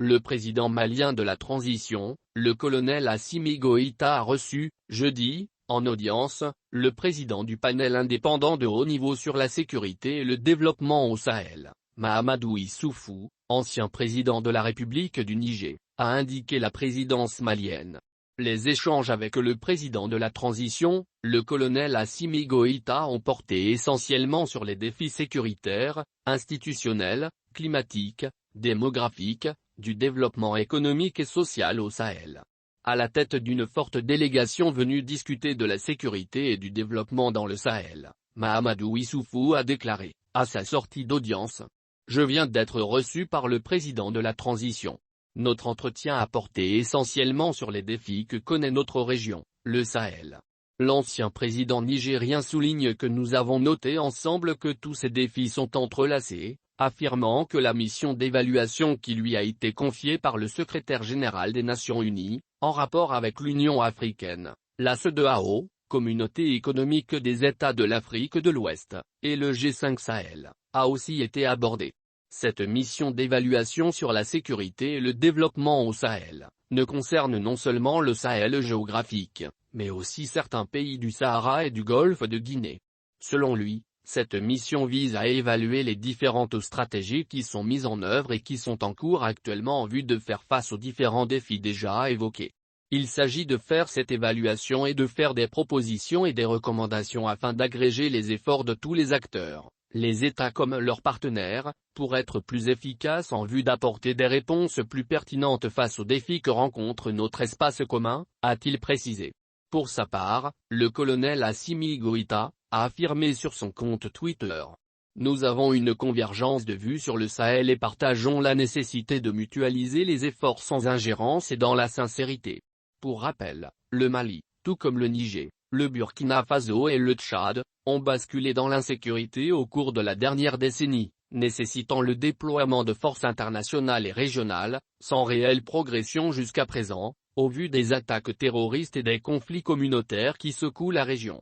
Le président malien de la transition, le colonel Assimi Goïta a reçu, jeudi, en audience, le président du panel indépendant de haut niveau sur la sécurité et le développement au Sahel, Mahamadou Issoufou, ancien président de la République du Niger, a indiqué la présidence malienne. Les échanges avec le président de la transition, le colonel Assimi Goïta ont porté essentiellement sur les défis sécuritaires, institutionnels, climatiques, démographiques, du développement économique et social au Sahel. À la tête d'une forte délégation venue discuter de la sécurité et du développement dans le Sahel, Mahamadou Issoufou a déclaré, à sa sortie d'audience: « Je viens d'être reçu par le président de la transition. Notre entretien a porté essentiellement sur les défis que connaît notre région, le Sahel. » L'ancien président nigérien souligne que nous avons noté ensemble que tous ces défis sont entrelacés, affirmant que la mission d'évaluation qui lui a été confiée par le secrétaire général des Nations Unies, en rapport avec l'Union africaine, la CEDEAO, Communauté économique des États de l'Afrique de l'Ouest, et le G5 Sahel, a aussi été abordée. Cette mission d'évaluation sur la sécurité et le développement au Sahel, ne concerne non seulement le Sahel géographique, mais aussi certains pays du Sahara et du Golfe de Guinée. Selon lui, cette mission vise à évaluer les différentes stratégies qui sont mises en œuvre et qui sont en cours actuellement en vue de faire face aux différents défis déjà évoqués. Il s'agit de faire cette évaluation et de faire des propositions et des recommandations afin d'agréger les efforts de tous les acteurs, les États comme leurs partenaires, pour être plus efficaces en vue d'apporter des réponses plus pertinentes face aux défis que rencontre notre espace commun, a-t-il précisé. Pour sa part, le colonel Assimi Goïta a affirmé sur son compte Twitter: « Nous avons une convergence de vues sur le Sahel et partageons la nécessité de mutualiser les efforts sans ingérence et dans la sincérité. » Pour rappel, le Mali, tout comme le Niger, le Burkina Faso et le Tchad, ont basculé dans l'insécurité au cours de la dernière décennie, nécessitant le déploiement de forces internationales et régionales, sans réelle progression jusqu'à présent, au vu des attaques terroristes et des conflits communautaires qui secouent la région.